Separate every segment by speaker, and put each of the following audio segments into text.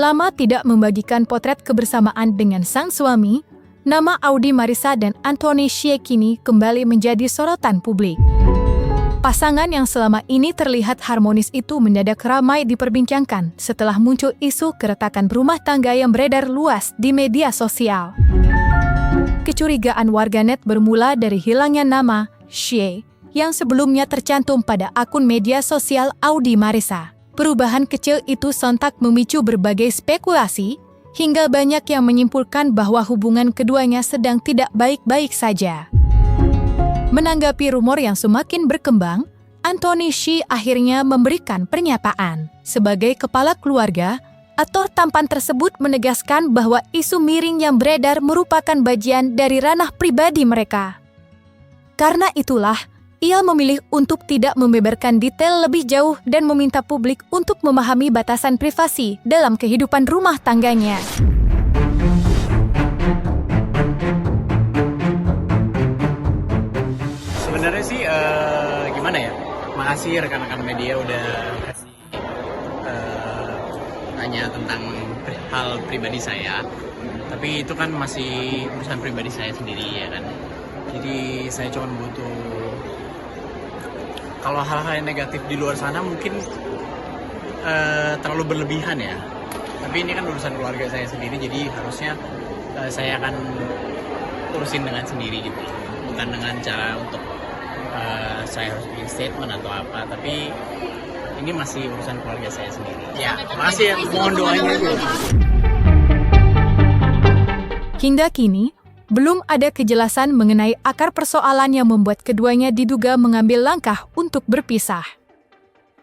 Speaker 1: Selama tidak membagikan potret kebersamaan dengan sang suami, nama Audi Marissa dan Anthony Xie kini kembali menjadi sorotan publik. Pasangan yang selama ini terlihat harmonis itu mendadak ramai diperbincangkan setelah muncul isu keretakan rumah tangga yang beredar luas di media sosial. Kecurigaan warganet bermula dari hilangnya nama Xie yang sebelumnya tercantum pada akun media sosial Audi Marissa. Perubahan kecil itu sontak memicu berbagai spekulasi, hingga banyak yang menyimpulkan bahwa hubungan keduanya sedang tidak baik-baik saja. Menanggapi rumor yang semakin berkembang, Anthony Xie akhirnya memberikan pernyataan. Sebagai kepala keluarga, aktor tampan tersebut menegaskan bahwa isu miring yang beredar merupakan bagian dari ranah pribadi mereka. Karena itulah, ia memilih untuk tidak membeberkan detail lebih jauh dan meminta publik untuk memahami batasan privasi dalam kehidupan rumah tangganya.
Speaker 2: Sebenarnya sih gimana ya? Makasih rekan-rekan media udah kasih tanya tentang hal pribadi saya. Tapi itu kan masih urusan pribadi saya sendiri ya kan. Jadi saya cuma butuh, kalau hal-hal yang negatif di luar sana mungkin terlalu berlebihan ya. Tapi ini kan urusan keluarga saya sendiri, jadi harusnya saya akan urusin dengan sendiri gitu. Bukan dengan cara untuk saya harus bikin statement atau apa, tapi ini masih urusan keluarga saya sendiri. Ya, makasih ya, mohon doanya.
Speaker 1: Hingga kini, belum ada kejelasan mengenai akar persoalan yang membuat keduanya diduga mengambil langkah untuk berpisah.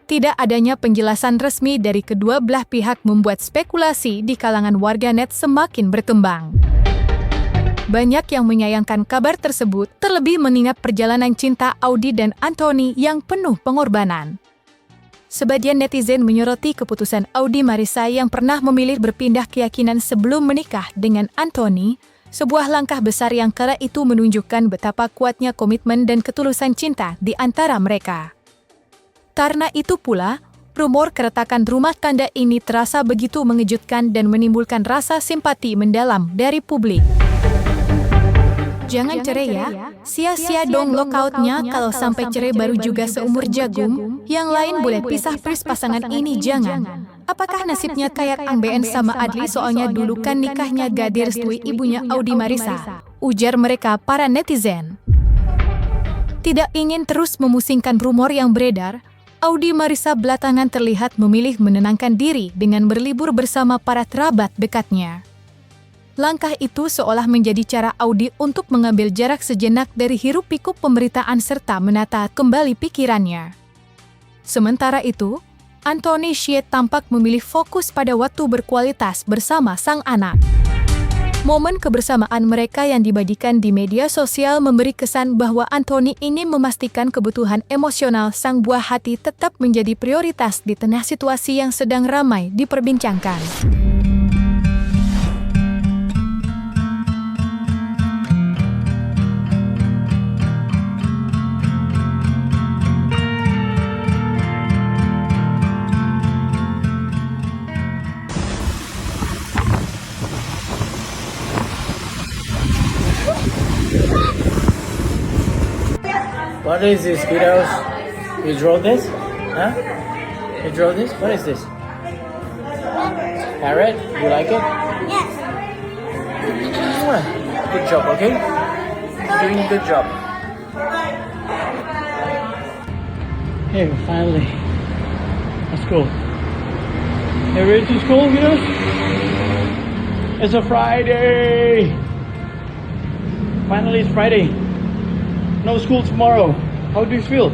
Speaker 1: Tidak adanya penjelasan resmi dari kedua belah pihak membuat spekulasi di kalangan warganet semakin berkembang. Banyak yang menyayangkan kabar tersebut, terlebih mengingat perjalanan cinta Audi dan Anthony yang penuh pengorbanan. Sebagian netizen menyoroti keputusan Audi Marissa yang pernah memilih berpindah keyakinan sebelum menikah dengan Anthony, sebuah langkah besar yang kala itu menunjukkan betapa kuatnya komitmen dan ketulusan cinta di antara mereka. Karena itu pula, rumor keretakan rumah tangga ini terasa begitu mengejutkan dan menimbulkan rasa simpati mendalam dari publik. Jangan cerai ya, sia-sia dong lockout-nya kalau sampai cerai baru juga seumur jagung, yang lain boleh pisah please pasangan ini jangan. Apakah nasibnya kayak Ang BN sama Adli soalnya dulu kan nikahnya gak direstui ibunya Audi Marissa, ujar mereka para netizen. Tidak ingin terus memusingkan rumor yang beredar, Audi Marissa belakangan terlihat memilih menenangkan diri dengan berlibur bersama para kerabat dekatnya. Langkah itu seolah menjadi cara Audi untuk mengambil jarak sejenak dari hiruk-pikuk pemberitaan serta menata kembali pikirannya. Sementara itu, Anthony Xie tampak memilih fokus pada waktu berkualitas bersama sang anak. Momen kebersamaan mereka yang dibagikan di media sosial memberi kesan bahwa Anthony ingin memastikan kebutuhan emosional sang buah hati tetap menjadi prioritas di tengah situasi yang sedang ramai diperbincangkan.
Speaker 2: What is this, kiddos? You draw this? Huh? You draw this? What is this? Parrot? You like it?
Speaker 3: Yes.
Speaker 2: Good job, okay? Doing a good job. Hey, finally. Let's go. You ready to school, kiddos? It's a Friday! Finally, it's Friday. No school tomorrow. How do you feel?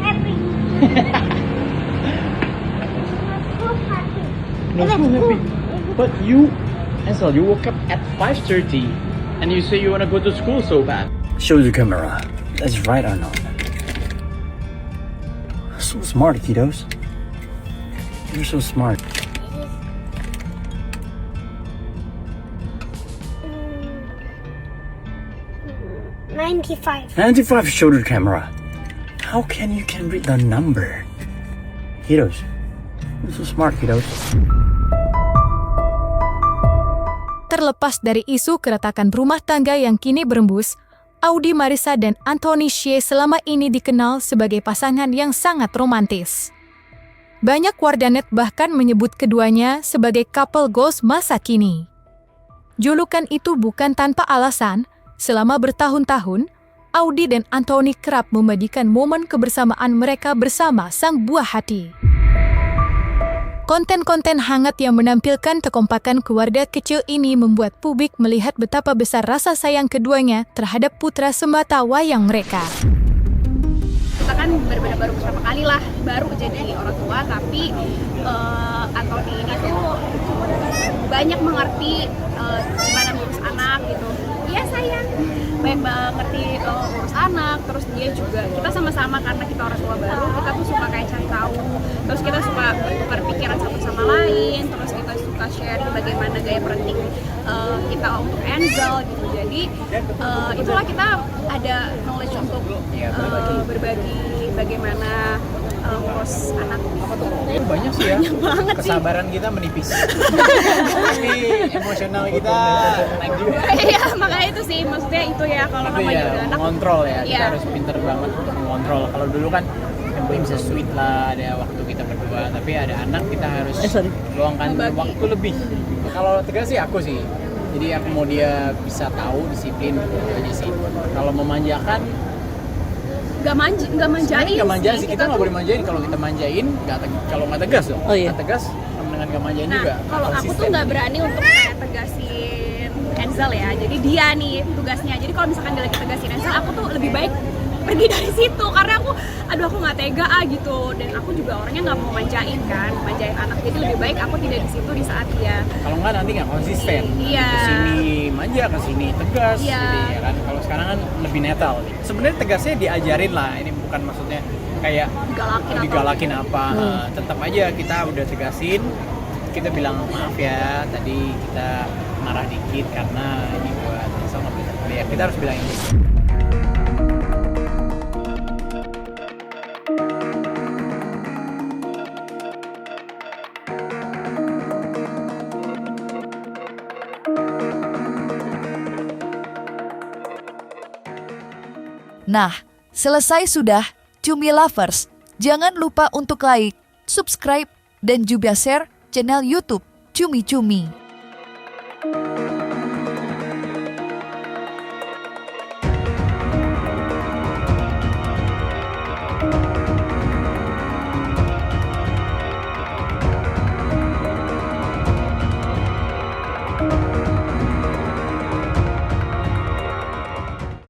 Speaker 3: Happy.
Speaker 2: No school happy. But you, Ansel, you woke up at 5:30 and you say you want to go to school so bad. Show the camera. That's right or not? So smart, kiddos. You're so smart.
Speaker 3: 95.
Speaker 2: 95 shoulder camera. How can you read the number? Kiddos. You're so smart, kiddos.
Speaker 1: Terlepas dari isu keretakan rumah tangga yang kini berembus, Audi Marissa dan Anthony Xie selama ini dikenal sebagai pasangan yang sangat romantis. Banyak warganet bahkan menyebut keduanya sebagai couple goals masa kini. Julukan itu bukan tanpa alasan. Selama bertahun-tahun, Audi dan Anthony kerap membadikan momen kebersamaan mereka bersama sang buah hati. Konten-konten hangat yang menampilkan kekompakan keluarga kecil ini membuat publik melihat betapa besar rasa sayang keduanya terhadap putra semata wayang mereka.
Speaker 4: Kita kan benar-benar baru beberapa kali lah baru jadi orang tua, tapi Anthony ini tuh banyak mengerti gimana ngurus anak gitu. Iya sayang, banyak banget ngerti urus anak. Terus dia juga, kita sama-sama karena kita orang tua baru, kita tuh suka kayak cari tahu. Terus kita suka bertukar pikiran satu sama lain. Terus kita suka sharing bagaimana gaya parenting kita untuk Enzel gitu. Jadi itulah kita ada knowledge untuk berbagi bagaimana ngurus anak.
Speaker 2: Banyak sih ya,
Speaker 4: banget
Speaker 2: kesabaran kita menipis. Tapi emosional kita naik juga.
Speaker 4: Iya, makanya itu sih, maksudnya itu ya kalau
Speaker 2: Itu
Speaker 4: namanya
Speaker 2: ya,
Speaker 4: udah anak.
Speaker 2: mengontrol ya, kita
Speaker 4: Iya.
Speaker 2: harus pinter banget untuk mengontrol. Kalau dulu kan yang penting bisa sweet lah, ada waktu kita berdua. Tapi ada anak, kita harus luangkan
Speaker 4: Membagi.
Speaker 2: waktu lebih. Kalau tegas sih aku sih, jadi aku mau dia bisa tahu disiplin gitu aja sih. Kalau memanjakan,
Speaker 4: Gak manjain
Speaker 2: nggak manjain sih, kita nggak
Speaker 4: tuh-
Speaker 2: boleh manjain. Kalau kita manjain, kalau nggak tegas dong.
Speaker 5: Oh, iya.
Speaker 2: Nggak tegas, sama dengan nggak manjain
Speaker 4: Nah,
Speaker 2: juga.
Speaker 4: kalau aku tuh
Speaker 2: Konsisten.
Speaker 4: nggak berani untuk kayak tegasin Enzel ya. Jadi dia nih tugasnya. Jadi kalau misalkan dia lagi tegasin Enzel, aku tuh lebih baik pergi dari situ karena aku nggak tega gitu. Dan aku juga orangnya nggak mau manjain anak. Jadi lebih baik aku tidak di situ di saat dia.
Speaker 2: Kalau nggak nanti nggak konsisten.
Speaker 4: Iya.
Speaker 2: Kesini manja, kesini tegas.
Speaker 4: Iya.
Speaker 2: Jadi ya kan. Kalau sekarang kan lebih netral. Sebenarnya tegasnya diajarin lah. Ini bukan maksudnya kayak digalakin apa. Tetap aja kita udah tegasin. Kita bilang maaf ya. Tadi kita marah dikit karena ini buat sama ya. Kita harus bilang ini.
Speaker 5: Nah, selesai sudah Cumi Lovers. Jangan lupa untuk like, subscribe, dan juga share channel YouTube Cumi Cumi.